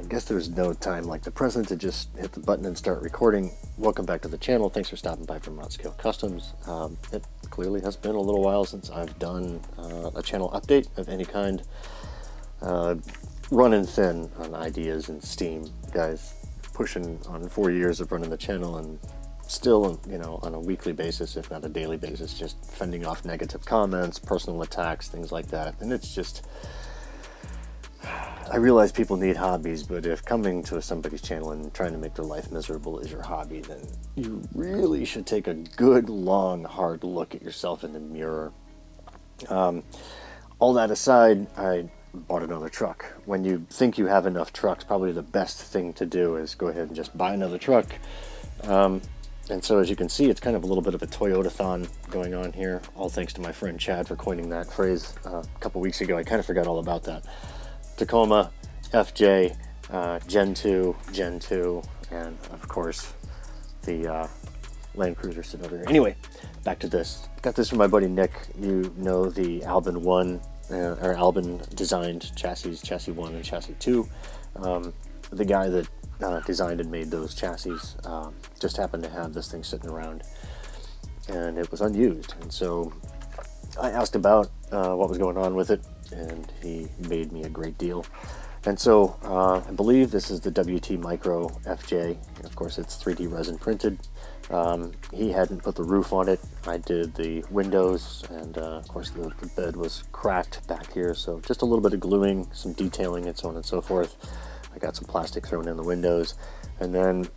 guess there's no time like the present to just hit the button and start recording. Welcome back to the channel. Thanks for stopping by from RCAWD Customs. It clearly has been a little while since I've done a channel update of any kind. Running thin on ideas and steam, guys. Pushing on 4 years of running the channel and still, you know, on a weekly basis, if not a daily basis, just fending off negative comments, personal attacks, things like that. And it's just, I realize people need hobbies, but if coming to somebody's channel and trying to make their life miserable is your hobby, then you really should take a good, long, hard look at yourself in the mirror. All that aside, I bought another truck. When you think you have enough trucks, probably the best thing to do is go ahead and just buy another truck. And so as you can see, it's kind of a little bit of a Toyota-thon going on here, all thanks to my friend Chad for coining that phrase a couple weeks ago. I kind of forgot all about that. Tacoma, FJ, Gen 2, and of course the Land Cruiser sitting over here. Anyway, back to this. Got this from my buddy Nick. You know the Albin 1, or Albin designed chassis 1 and chassis 2. The guy that designed and made those chassis just happened to have this thing sitting around, and it was unused. And so I asked about what was going on with it, and he made me a great deal. And so I believe this is the WT Micro FJ. Of course, it's 3D resin printed. He hadn't put the roof on it. I did the windows, and of course the bed was cracked back here, so just a little bit of gluing, some detailing, and so on and so forth. I got some plastic thrown in the windows. And then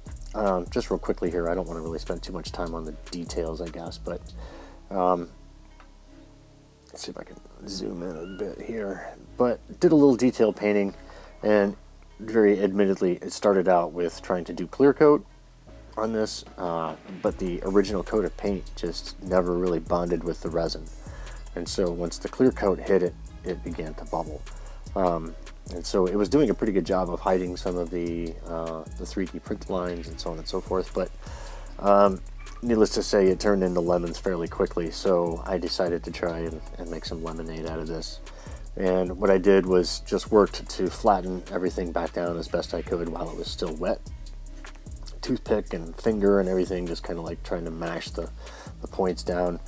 just real quickly here, I don't want to really spend too much time on the details, I guess, but let's see if I can zoom in a bit here. But did a little detail painting, and very admittedly, it started out with trying to do clear coat on this, but the original coat of paint just never really bonded with the resin. And so once the clear coat hit it, it began to bubble. And so it was doing a pretty good job of hiding some of the 3D print lines and so on and so forth. But needless to say, it turned into lemons fairly quickly, so I decided to try and make some lemonade out of this. And what I did was just worked to flatten everything back down as best I could while it was still wet. Toothpick and finger and everything, just kind of like trying to mash the points down.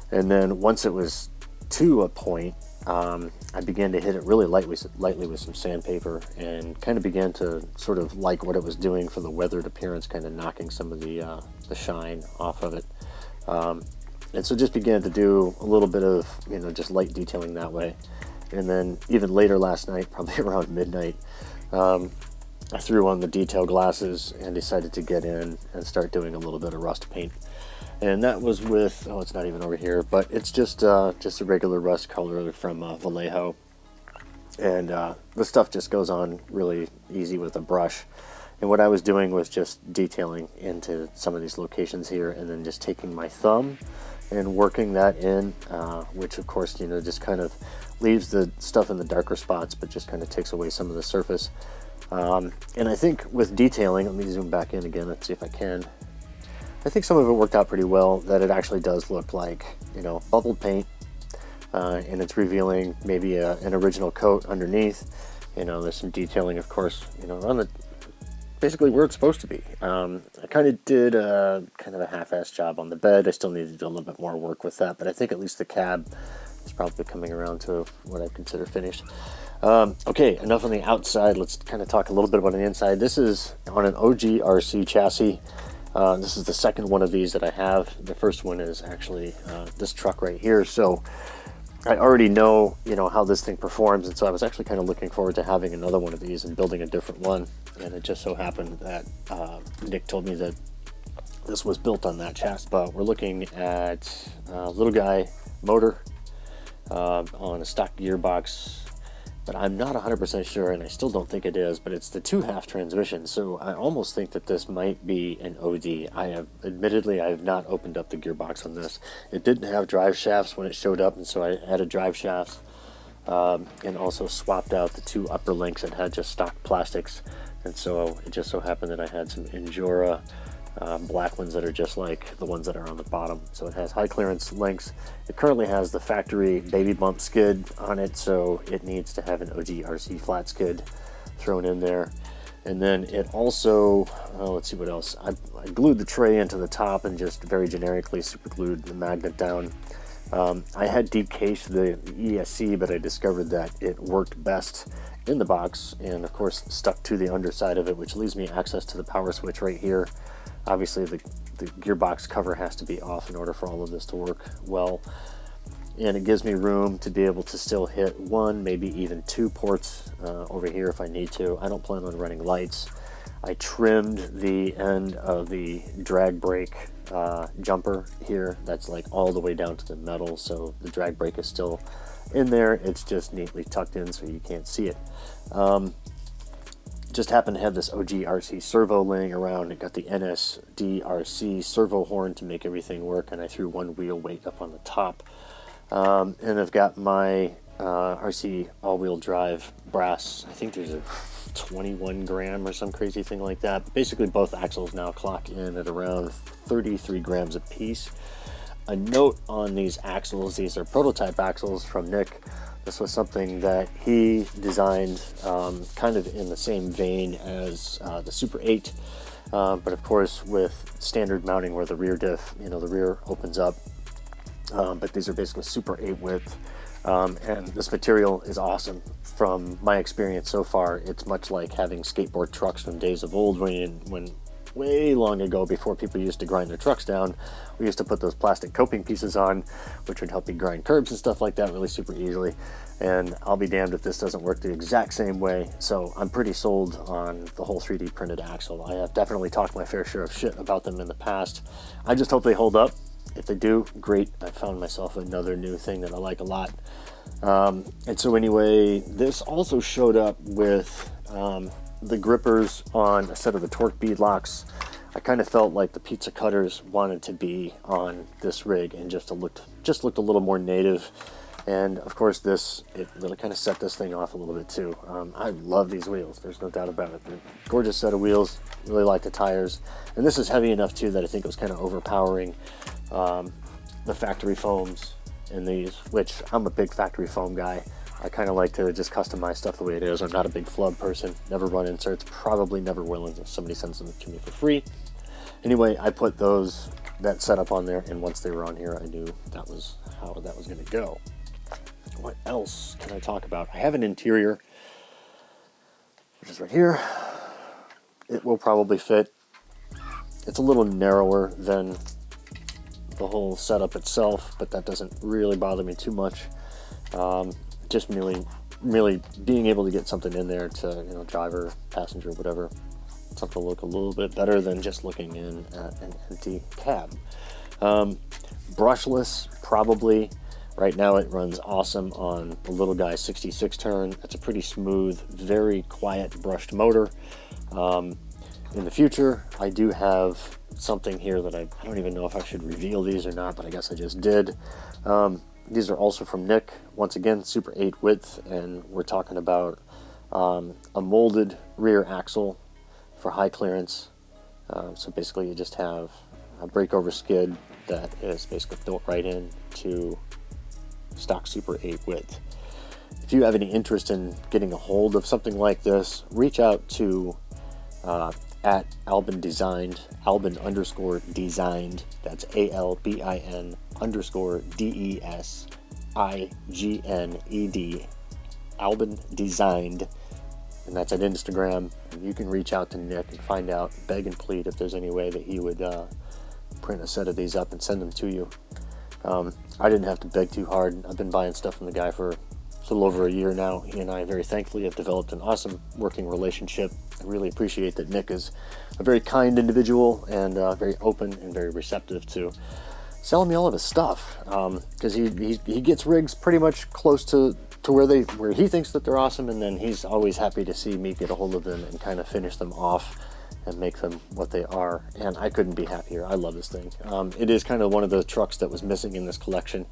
And then once it was to a point, I began to hit it really lightly with some sandpaper, and kind of began to sort of like what it was doing for the weathered appearance, kind of knocking some of the shine off of it. And so just began to do a little bit of, you know, just light detailing that way. And then even later last night, probably around midnight, I threw on the detail glasses and decided to get in and start doing a little bit of rust paint. And that was with, oh, it's not even over here, but it's just a regular rust color from Vallejo. And the stuff just goes on really easy with a brush. And what I was doing was just detailing into some of these locations here, and then just taking my thumb and working that in, which of course, you know, just kind of leaves the stuff in the darker spots, but just kind of takes away some of the surface. And I think with detailing, let me zoom back in again, let's see if I can. I think some of it worked out pretty well, that it actually does look like, you know, bubbled paint, and it's revealing maybe an original coat underneath. You know, there's some detailing, of course, you know, on the, basically where it's supposed to be. I kind of did kind of a half-assed job on the bed. I still need to do a little bit more work with that, but I think at least the cab is probably coming around to what I consider finished. Okay, enough on the outside. Let's kind of talk a little bit about the inside. This is on an OGRC chassis. This is the second one of these that I have. The first one is actually this truck right here. So I already know, you know, how this thing performs, and so I was actually kind of looking forward to having another one of these and building a different one. And it just so happened that Nick told me that this was built on that chassis. But we're looking at a little guy motor on a stock gearbox, but I'm not 100% sure, and I still don't think it is, but it's the 2.5 transmission, so I almost think that this might be an OD. Admittedly, I have not opened up the gearbox on this. It didn't have drive shafts when it showed up, and so I added drive shafts, and also swapped out the 2 upper links that had just stock plastics. And so it just so happened that I had some Injora black ones that are just like the ones that are on the bottom. So it has high clearance links. It currently has the factory baby bump skid on it, so it needs to have an OGRC flat skid. thrown in there. And then it also, let's see what else. I glued the tray into the top and just very generically super glued the magnet down. I had deep cased the ESC, but I discovered that it worked best in the box, and of course stuck to the underside of it, which leaves me access to the power switch right here. Obviously the gearbox cover has to be off in order for all of this to work well. And it gives me room to be able to still hit one, maybe even two ports over here if I need to. I don't plan on running lights. I trimmed the end of the drag brake jumper here. That's like all the way down to the metal, so the drag brake is still in there. It's just neatly tucked in so you can't see it. Just happened to have this OGRC servo laying around. It got the NSDRC servo horn to make everything work, and I threw one wheel weight up on the top. And I've got my RC all-wheel drive brass. I think there's a 21 gram or some crazy thing like that. Basically both axles now clock in at around 33 grams a piece. A note on these axles: these are prototype axles from Nick. This was something that he designed kind of in the same vein as the Super 8, but of course with standard mounting where the rear diff, the rear opens up. But these are basically Super 8 width, and this material is awesome. From my experience so far, it's much like having skateboard trucks from days of old, when way long ago, before people used to grind their trucks down, we used to put those plastic coping pieces on, which would help you grind curbs and stuff like that really super easily. And I'll be damned if this doesn't work the exact same way. So I'm pretty sold on the whole 3D printed axle. I have definitely talked my fair share of shit about them in the past. I just hope they hold up. If they do, great. I found myself another new thing that I like a lot. And so anyway, this also showed up with the grippers on a set of the torque beadlocks. I kind of felt like the pizza cutters wanted to be on this rig and just looked a little more native. And of course it really kind of set this thing off a little bit too. I love these wheels, there's no doubt about it. They're a gorgeous set of wheels, really like the tires. And this is heavy enough too that I think it was kind of overpowering the factory foams in these, which I'm a big factory foam guy. I kind of like to just customize stuff the way it is. I'm not a big flub person, never run inserts, probably never will unless somebody sends them to me for free. Anyway, I put that setup on there, and once they were on here, I knew that was how that was going to go. What else can I talk about? I have an interior, which is right here. It will probably fit. It's a little narrower than the whole setup itself, but that doesn't really bother me too much. Just merely being able to get something in there to, driver, passenger, whatever, something to look a little bit better than just looking in at an empty cab. Brushless, probably. Right now it runs awesome on the little guy 66 turn. It's a pretty smooth, very quiet brushed motor. In the future, I do have something here that I don't even know if I should reveal these or not, but I guess I just did. These are also from Nick. Once again, Super 8 width, and we're talking about a molded rear axle for high clearance. So basically you just have a breakover skid that is basically built right in to stock Super 8 width. If you have any interest in getting a hold of something like this, reach out to at Albin Designed, Albin _designed, that's ALBIN _DESIGNED, Albin Designed, and that's at Instagram. And you can reach out to Nick and find out, beg and plead if there's any way that he would print a set of these up and send them to you. I didn't have to beg too hard. I've been buying stuff from the guy for a little over a year now. He and I very thankfully have developed an awesome working relationship. I really appreciate that Nick is a very kind individual and very open and very receptive to selling me all of his stuff, because he gets rigs pretty much close to where he thinks that they're awesome, and then he's always happy to see me get a hold of them and kind of finish them off and make them what they are, and I couldn't be happier. I love this thing. It is kind of one of the trucks that was missing in this collection.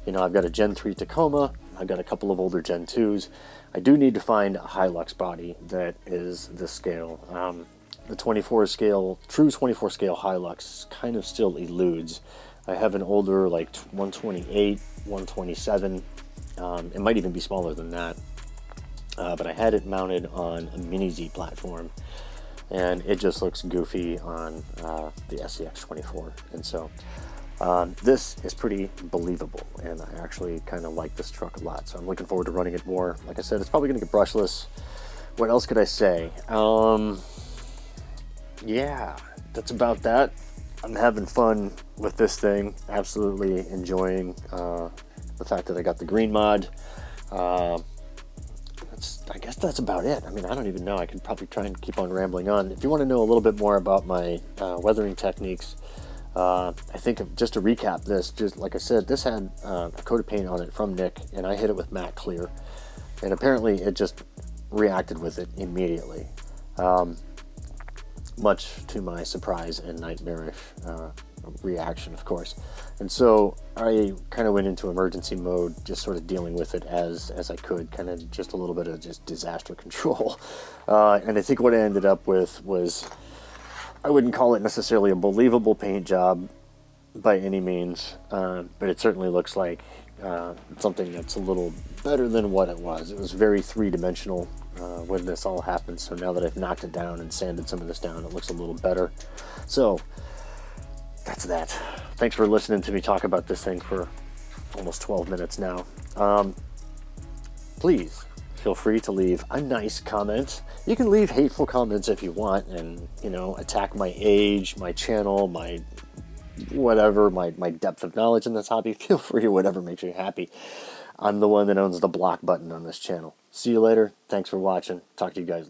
I've got a Gen 3 Tacoma, I've got a couple of older Gen 2s. I do need to find a Hilux body that is this scale. The 24 scale, true 24 scale Hilux kind of still eludes. I have an older, like 128, 127. It might even be smaller than that. but I had it mounted on a Mini Z platform, and it just looks goofy on the SCX24. And so this is pretty believable, and I actually kind of like this truck a lot. So I'm looking forward to running it more. Like I said, it's probably going to get brushless. What else could I say? Yeah, that's about that. I'm having fun with this thing. Absolutely enjoying the fact that I got the green mod. I guess that's about it. I mean, I don't even know. I could probably try and keep on rambling on. If you want to know a little bit more about my weathering techniques, I think just to recap this, just like I said, this had a coat of paint on it from Nick, and I hit it with matte clear, and apparently it just reacted with it immediately, much to my surprise and nightmarish reaction, of course. And so I kind of went into emergency mode, just sort of dealing with it as I could, kind of just a little bit of just disaster control. And I think what I ended up with was, I wouldn't call it necessarily a believable paint job by any means, but it certainly looks like something that's a little better than what it was. It was very three-dimensional when this all happened, so now that I've knocked it down and sanded some of this down, it looks a little better. So that's that. Thanks for listening to me talk about this thing for almost 12 minutes now. Please feel free to leave a nice comment. You can leave hateful comments if you want, and, you know, attack my age, my channel, my whatever, my depth of knowledge in this hobby. Feel free, whatever makes you happy. I'm the one that owns the block button on this channel. See you later. Thanks for watching. Talk to you guys later.